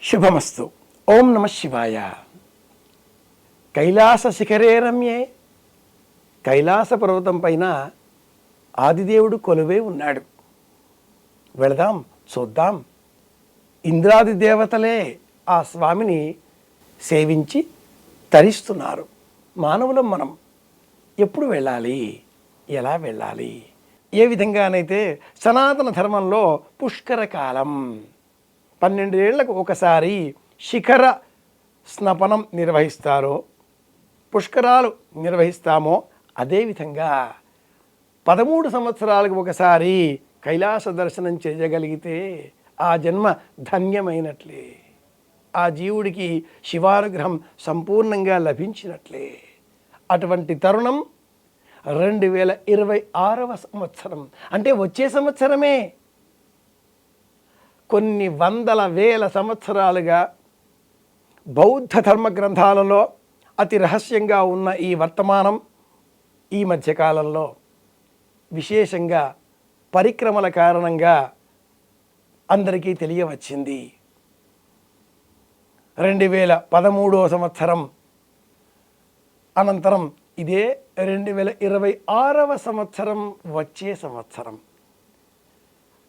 శుభమస్తు. ఓం నమ శివాయ. కైలాస శిఖరే రమ్యే, కైలాస పర్వతం పైన ఆదిదేవుడు కొలువై ఉన్నాడు. వెళదాం, చూద్దాం. ఇంద్రాది దేవతలే ఆ స్వామిని సేవించి తరిస్తున్నారు. మానవులం మనం ఎప్పుడు వెళ్ళాలి, ఎలా వెళ్ళాలి? ఏ విధంగానైతే సనాతన ధర్మంలో పుష్కర కాలం 12 ఏళ్లకు ఒకసారి శిఖర స్నపనం నిర్వహిస్తారో, పుష్కరాలు నిర్వహిస్తామో, అదేవిధంగా 13 సంవత్సరాలకు ఒకసారి కైలాస దర్శనం చేయగలిగితే ఆ జన్మ ధన్యమైనట్లే, ఆ జీవుడికి శివానుగ్రహం సంపూర్ణంగా లభించినట్లే. అటువంటి తరుణం 2026వ సంవత్సరం, అంటే వచ్చే సంవత్సరమే. కొన్ని వందల వేల సంవత్సరాలుగా బౌద్ధ ధర్మ గ్రంథాలలో అతి రహస్యంగా ఉన్న ఈ వర్తమానం ఈ మధ్యకాలంలో విశేషంగా పరిక్రమల కారణంగా అందరికీ తెలియవచ్చింది. 2013వ సంవత్సరం అనంతరం ఇదే 2026వ సంవత్సరం వచ్చే సంవత్సరం.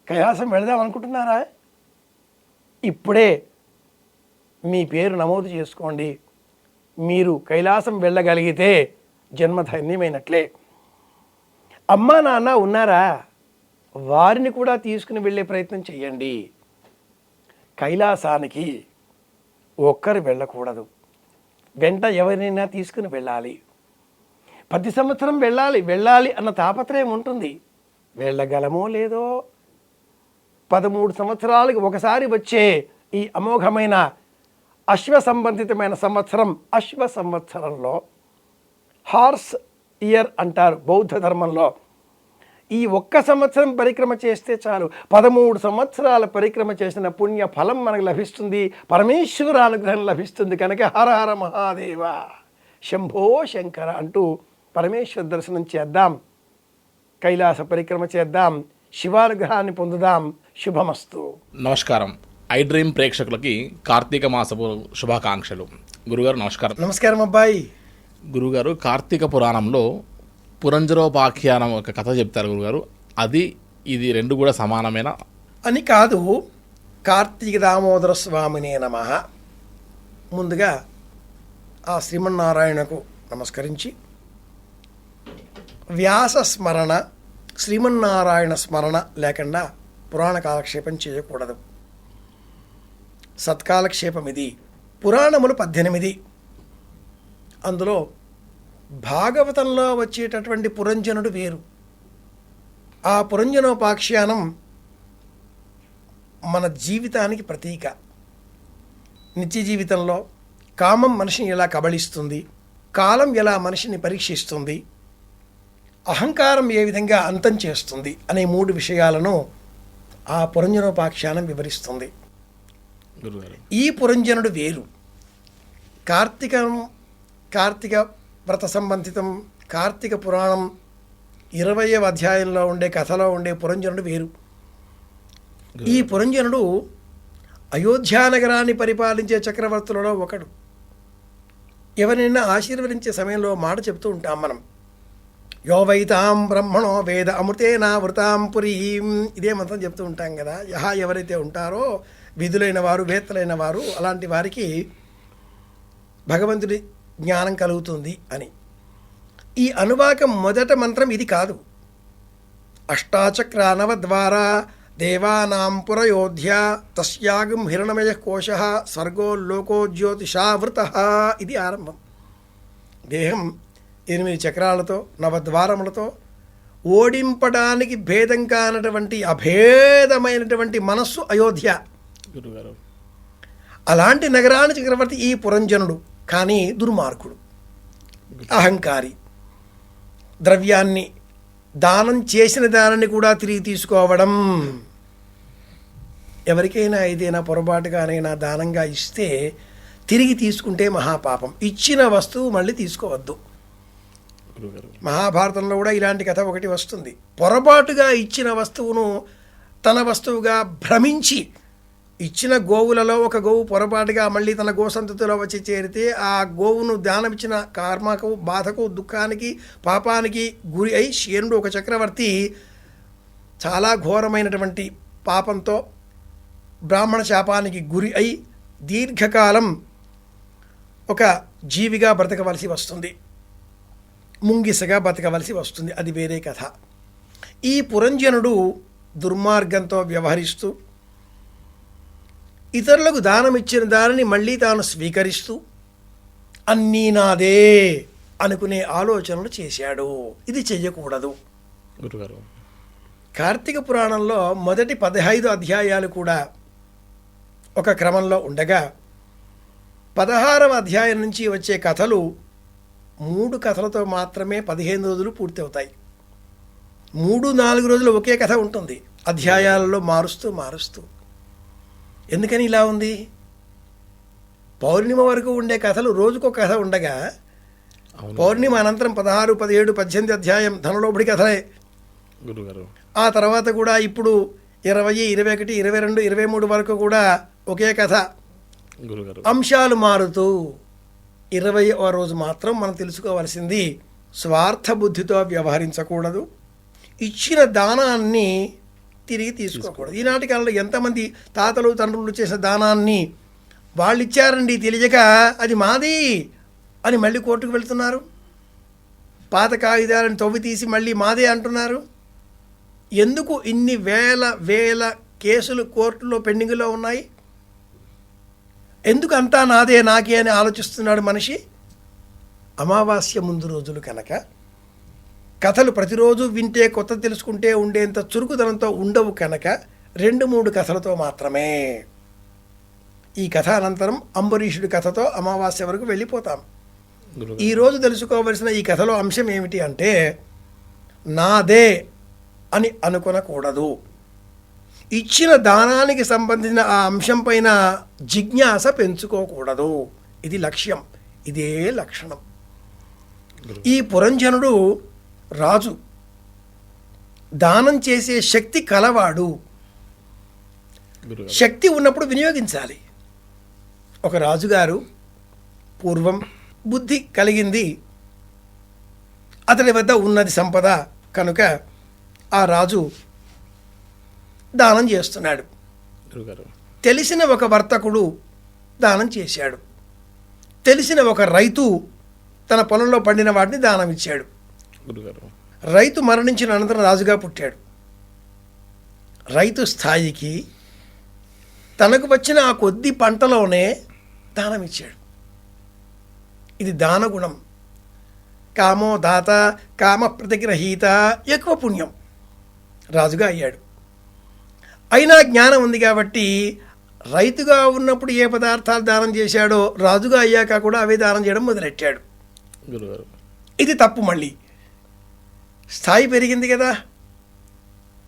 కైలాసం వెళదాం అనుకుంటున్నారా? ఇప్పుడే మీ పేరు నమోదు చేసుకోండి. మీరు కైలాసం వెళ్ళగలిగితే జన్మధన్యమైనట్లే. అమ్మా నాన్న ఉన్నారా? వారిని కూడా తీసుకుని వెళ్ళే ప్రయత్నం చేయండి. కైలాసానికి ఒక్కరు వెళ్ళకూడదు, వెంట ఎవరినైనా తీసుకుని వెళ్ళాలి. ప్రతి సంవత్సరం వెళ్ళాలి అన్న తాపత్రయం ఉంటుంది. వెళ్ళగలమో లేదో. 13 సంవత్సరాలకు ఒకసారి వచ్చే ఈ అమోఘమైన అశ్వ సంబంధితమైన సంవత్సరం, అశ్వ సంవత్సరంలో హార్స్ ఇయర్ అంటారు బౌద్ధ ధర్మంలో. ఈ ఒక్క సంవత్సరం పరిక్రమ చేస్తే చాలు, 13 సంవత్సరాల పరిక్రమ చేసిన పుణ్య ఫలం మనకు లభిస్తుంది, పరమేశ్వర అనుగ్రహం లభిస్తుంది. కనుక హర హర మహాదేవ, శంభో శంకర అంటూ పరమేశ్వర దర్శనం చేద్దాం, కైలాస పరిక్రమ చేద్దాం, శివానుగ్రహాన్ని పొందుదాం. శుభమస్తు. నమస్కారం. ఐ డ్రీమ్ ప్రేక్షకులకి కార్తీక మాసపు శుభాకాంక్షలు. గురుగారు నమస్కారం. నమస్కారం అబ్బాయి. గురుగారు, కార్తీక పురాణంలో పురంజరోపాఖ్యానం ఒక కథ చెప్తారు గురుగారు. అది ఇది రెండు కూడా సమానమేనా? అని కాదు. కార్తీక దామోదర స్వామినే నమః. ముందుగా ఆ శ్రీమన్నారాయణకు నమస్కరించి వ్యాస స్మరణ, శ్రీమన్నారాయణ స్మరణ లేకుండా పురాణ కాలక్షేపం చేయకూడదు. సత్కాలక్షేపం ఇది. పురాణములు 18. అందులో భాగవతంలో వచ్చేటటువంటి పురంజనుడు వేరు. ఆ పురంజనోపాఖ్యానం మన జీవితానికి ప్రతీక. నిత్య జీవితంలో కామం మనిషిని ఎలా కబళిస్తుంది, కాలం ఎలా మనిషిని పరీక్షిస్తుంది, అహంకారం ఏ విధంగా అంతం చేస్తుంది అనే 3 విషయాలను ఆ పురంజనోపాఖ్యానం వివరిస్తుంది. ఈ పురంజనుడు వేరు. కార్తీక వ్రత సంబంధితం కార్తీక పురాణం 20వ అధ్యాయంలో ఉండే కథలో ఉండే పురంజనుడు వేరు. ఈ పురంజనుడు అయోధ్యానగరాన్ని పరిపాలించే చక్రవర్తులలో ఒకడు. ఎవరైనా ఆశీర్వదించే సమయంలో మాట చెప్తూ ఉంటాం మనం, యో వైతాం బ్రహ్మణో వేద అమృతేనా వృతాం పురీం. ఇదే మంత్రం చెప్తూ ఉంటాం కదా. ఎవరైతే ఉంటారో విధులైన వారు, వేత్తలైన వారు, అలాంటి వారికి భగవంతుడి జ్ఞానం కలుగుతుంది అని. ఈ అనువాకం మొదట మంత్రం ఇది కాదు. అష్టాచక్రానవ ద్వారా దేవానాం పురయోధ్య తస్యాగం హిరణమయ కోశ స్వర్గో లోకో జ్యోతిషావృత. ఇది ఆరంభం. దేహం 8 చక్రాలతో, 9 ద్వారములతో, ఓడింపడానికి భేదం కానటువంటి అభేదమైనటువంటి మనస్సు అయోధ్య. అలాంటి నగరాన్ని చక్రవర్తి ఈ పురంజనుడు. కానీ దుర్మార్గుడు, అహంకారి. ద్రవ్యాన్ని దానం చేసిన దానిని కూడా తిరిగి తీసుకోవడం. ఎవరికైనా ఏదైనా పొరపాటుగానైనా దానంగా ఇస్తే తిరిగి తీసుకుంటే మహాపాపం. ఇచ్చిన వస్తువు మళ్ళీ తీసుకోవద్దు. మహాభారతంలో కూడా ఇలాంటి కథ ఒకటి వస్తుంది. పొరపాటుగా ఇచ్చిన వస్తువును తన వస్తువుగా భ్రమించి ఇచ్చిన గోవులలో ఒక గోవు పొరపాటుగా మళ్ళీ తన గోసంతతిలో వచ్చి చేరితే ఆ గోవును దానమిచ్చిన కర్మకు, బాధకు, దుఃఖానికి, పాపానికి గురి అయి శేనుడు ఒక చక్రవర్తి చాలా ఘోరమైనటువంటి పాపంతో బ్రాహ్మణ శాపానికి గురి అయి దీర్ఘకాలం ఒక జీవిగా బ్రతకవలసి వస్తుంది, ముంగిసగా బతకవలసి వస్తుంది. అది వేరే కథ. ఈ పురంజనుడు దుర్మార్గంతో వ్యవహరిస్తూ ఇతరులకు దానం ఇచ్చిన దానిని మళ్ళీ తాను స్వీకరిస్తూ అన్నీ నాదే అనుకునే ఆలోచనలు చేశాడు. ఇది చెయ్యకూడదు. గురుగారు, కార్తీక పురాణంలో మొదటి 15 అధ్యాయాలు కూడా ఒక క్రమంలో ఉండగా 16వ అధ్యాయం నుంచి వచ్చే కథలు 3 కథలతో మాత్రమే 15 రోజులు పూర్తి అవుతాయి. 3-4 రోజులు ఒకే కథ ఉంటుంది, అధ్యాయాలలో మారుస్తూ. ఎందుకని ఇలా ఉంది? పౌర్ణిమ వరకు ఉండే కథలు రోజుకో కథ ఉండగా పౌర్ణిమ అనంతరం 16, 17, 18 అధ్యాయం ధనలోబడి కథలే. గురుగారు, ఆ తర్వాత కూడా ఇప్పుడు 20, 21, 22, 23 వరకు కూడా ఒకే కథ. గురుగారు, అంశాలు మారుతూ 20వ రోజు మాత్రం మనం తెలుసుకోవాల్సింది స్వార్థ బుద్ధితో వ్యవహరించకూడదు, ఇచ్చిన దానాన్ని తిరిగి తీసుకోకూడదు. ఈనాటి కాలంలో ఎంతమంది తాతలు తండ్రులు చేసిన దానాన్ని వాళ్ళు ఇచ్చారండి తెలియక అది మాది అని మళ్ళీ కోర్టుకు వెళ్తున్నారు. పాత కాగితాలను తవ్వి తీసి మళ్ళీ మాదే అంటున్నారు. ఎందుకు ఇన్ని వేల కేసులు కోర్టులో పెండింగ్లో ఉన్నాయి? ఎందుకు అంతా నాదే నాకే అని ఆలోచిస్తున్నాడు మనిషి. అమావాస్య ముందు రోజులు కనుక కథలు ప్రతిరోజు వింటే కొత్త తెలుసుకుంటే ఉండేంత చురుకుదనంతో ఉండవు కనుక 2-3 కథలతో మాత్రమే. ఈ కథ అనంతరం అంబరీషుడి కథతో అమావాస్య వరకు వెళ్ళిపోతాం. ఈరోజు తెలుసుకోవలసిన ఈ కథలో అంశం ఏమిటి అంటే నాదే అని అనుకొనకూడదు. ఇచ్చిన దానానికి సంబంధించిన ఆ అంశం పైన జిజ్ఞాస పెంచుకోకూడదు. ఇది లక్ష్యం, ఇదే లక్షణం. ఈ పురంజనుడు రాజు, దానం చేసే శక్తి కలవాడు. శక్తి ఉన్నప్పుడు వినియోగించాలి. ఒక రాజుగారు పూర్వం బుద్ధి కలిగింది, అతడి వద్ద ఉన్నది సంపద కనుక ఆ రాజు దానం చేస్తున్నాడు. తెలిసిన ఒక వర్తకుడు దానం చేశాడు. తెలిసిన ఒక రైతు తన పొలంలో పండిన వాటిని దానం ఇచ్చాడు. రైతు మరణించిన అనంతరం రాజుగా పుట్టాడు. రైతు స్థాయికి తనకు వచ్చిన ఆ కొద్ది పంటలోనే దానం ఇచ్చాడు. ఇది దానగుణం. కామో దాత కామ ప్రతిగ్రహీత, ఎక్కువ పుణ్యం. రాజుగా అయ్యాడు. అయినా జ్ఞానం ఉంది కాబట్టి రైతుగా ఉన్నప్పుడు ఏ పదార్థాలు దానం చేశాడో రాజుగా అయ్యాక కూడా అవే దానం చేయడం మొదలెట్టాడు. ఇది తప్పు. మళ్ళీ స్థాయి పెరిగింది కదా,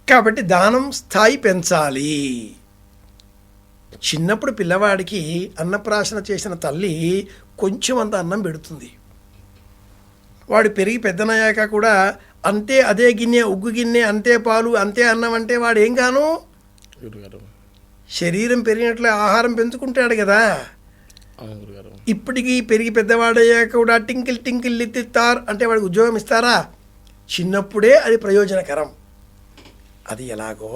కాబట్టి దానం స్థాయి పెంచాలి. చిన్నప్పుడు పిల్లవాడికి అన్నప్రాసన చేసిన తల్లి కొంచెం అంత అన్నం పెడుతుంది. వాడు పెరిగి పెద్దనయ్యాక కూడా అంతే అదే గిన్నె, ఉగ్గు గిన్నె, అంతే పాలు, అంతే అన్నం అంటే వాడు ఏం గాను? శరీరం పెరిగినట్లే ఆహారం పెంచుకుంటాడు కదా. ఇప్పటికీ పెరిగి పెద్దవాడయ్యాక కూడా టింకిల్ లిత్తిస్తారు అంటే వాడికి ఉద్యోగం ఇస్తారా? చిన్నప్పుడే అది ప్రయోజనకరం. అది ఎలాగో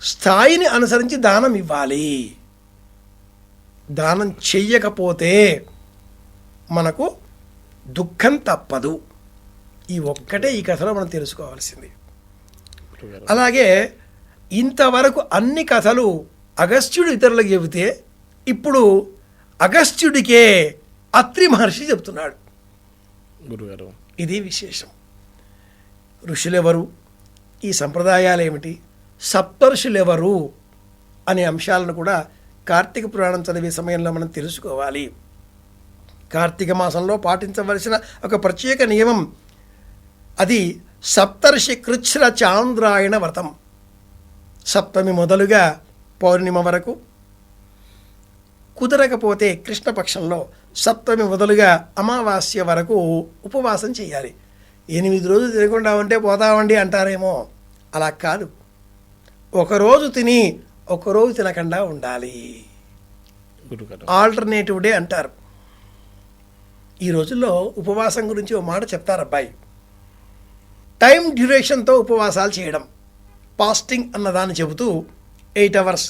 స్థాయిని అనుసరించి దానం ఇవ్వాలి. దానం చెయ్యకపోతే మనకు దుఃఖం తప్పదు. ఈ ఒక్కటే ఈ కథలో మనం తెలుసుకోవాల్సింది. అలాగే ఇంతవరకు అన్ని కథలు అగస్త్యుడు ఇతరులకు చెబితే ఇప్పుడు అగస్త్యుడికే అత్రి మహర్షి చెప్తున్నాడు. గురుగారు, ఇది విశేషం. ఋషులెవరు, ఈ సంప్రదాయాలు ఏమిటి, సప్తర్షులెవరు అనే అంశాలను కూడా కార్తీక పురాణం చదివే సమయంలో మనం తెలుసుకోవాలి. కార్తీక మాసంలో పాటించవలసిన ఒక ప్రత్యేక నియమం, అది సప్తర్షి కృచ్ఛ్ర చాంద్రాయణ వ్రతం. సప్తమి మొదలుగా పౌర్ణిమ వరకు, కుదరకపోతే కృష్ణపక్షంలో సప్తమి మొదలుగా అమావాస్య వరకు ఉపవాసం చేయాలి. 8 రోజులు తినకుండా ఉంటే పోతామండి అంటారేమో, అలా కాదు. ఒకరోజు తిని ఒకరోజు తినకుండా ఉండాలి. గురుగారు ఆల్టర్నేటివ్ డే అంటారు. ఈ రోజుల్లో ఉపవాసం గురించి ఓ మాట చెప్తారు అబ్బాయి. టైం డ్యూరేషన్తో ఉపవాసాలు చేయడం, ఫాస్టింగ్ అన్నదాన్ని చెబుతూ 8 hours,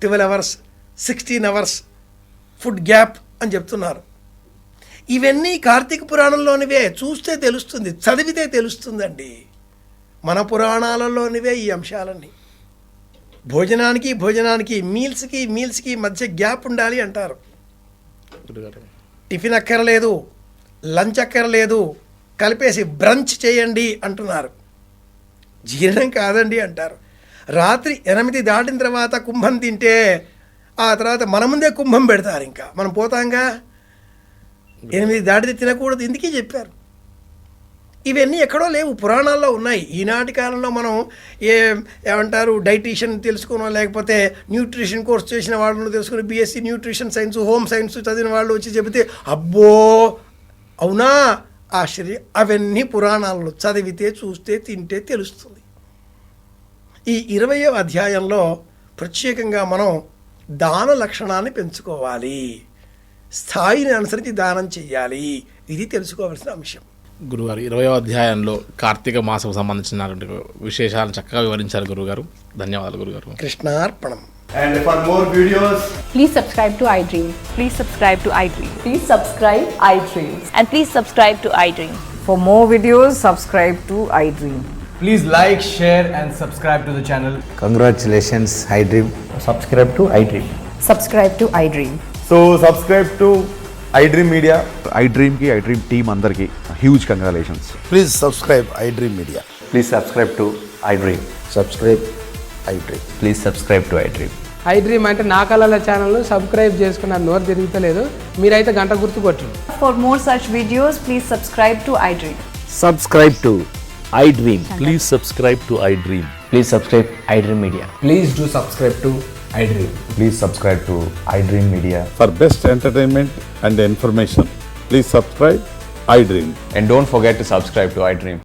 12 hours, 16 hours food gap అని చెప్తున్నారు. ఇవన్నీ కార్తీక పురాణంలోనివే. చూస్తే తెలుస్తుంది, చదివితే తెలుస్తుందండి. మన పురాణాలలోనివే ఈ అంశాలన్నీ. భోజనానికి మీల్స్కి మధ్య గ్యాప్ ఉండాలి అంటారు. గురుగారు టిఫిన్ అక్కర్లేదు, లంచ్ అక్కర్లేదు, కలిపేసి బ్రంచ్ చేయండి అంటున్నారు. జీర్ణం కాదండి అంటారు. రాత్రి 8 దాటిన తర్వాత కుంభం తింటే ఆ తర్వాత మన ముందే కుంభం పెడతారు. ఇంకా మనం పోతాంగా. 8 దాటితే తినకూడదు, ఇందుకే చెప్పారు. ఇవన్నీ ఎక్కడో లేవు, పురాణాల్లో ఉన్నాయి. ఈనాటి కాలంలో మనం ఏమంటారు డైటీషియన్ తెలుసుకోనో లేకపోతే న్యూట్రిషన్ కోర్స్ చేసిన వాళ్ళను తెలుసుకుని BSc nutrition science, home science చదివిన వాళ్ళు వచ్చి చెబితే అబ్బో అవునా ఆశ్చర్యం. అవన్నీ పురాణాలను చదివితే చూస్తే తింటే తెలుస్తుంది. ఈ 20వ అధ్యాయంలో ప్రత్యేకంగా మనం దాన లక్షణాన్ని పెంచుకోవాలి, స్థాయిని అనుసరించి దానం చెయ్యాలి. ఇది తెలుసుకోవాల్సిన అంశం. గురుగారు 20వ అధ్యాయంలో కార్తీక మాసం సంబంధించినటువంటి విశేషాలను చక్కగా వివరించారు గురుగారు. ధన్యవాదాలు గురుగారు. కృష్ణార్పణం. And for more videos, Please subscribe to iDream. Please subscribe to iDream. Please subscribe iDream. And please subscribe to iDream. For more videos, subscribe to iDream. please like, share and subscribe to the channel. Congratulations, iDream. Subscribe to iDream. Subscribe to iDream. So subscribe to iDream Media. iDream ki iDream team andarki huge congratulations. Please subscribe iDream Media. Please subscribe to iDream. Subscribe iDream. Please subscribe to iDream. iDream అంటే నా కళల channel subscribe చేసుకున్న నోరు తిరుగుతలేదు. మీరైతే గంట గుర్తు కొట్టండి. For more such videos, please subscribe to iDream. Subscribe to iDream. Please subscribe to iDream. Please subscribe iDream Media. Please do subscribe to iDream. Please subscribe to iDream Media. For best entertainment and information, please subscribe iDream. And don't forget to subscribe to iDream.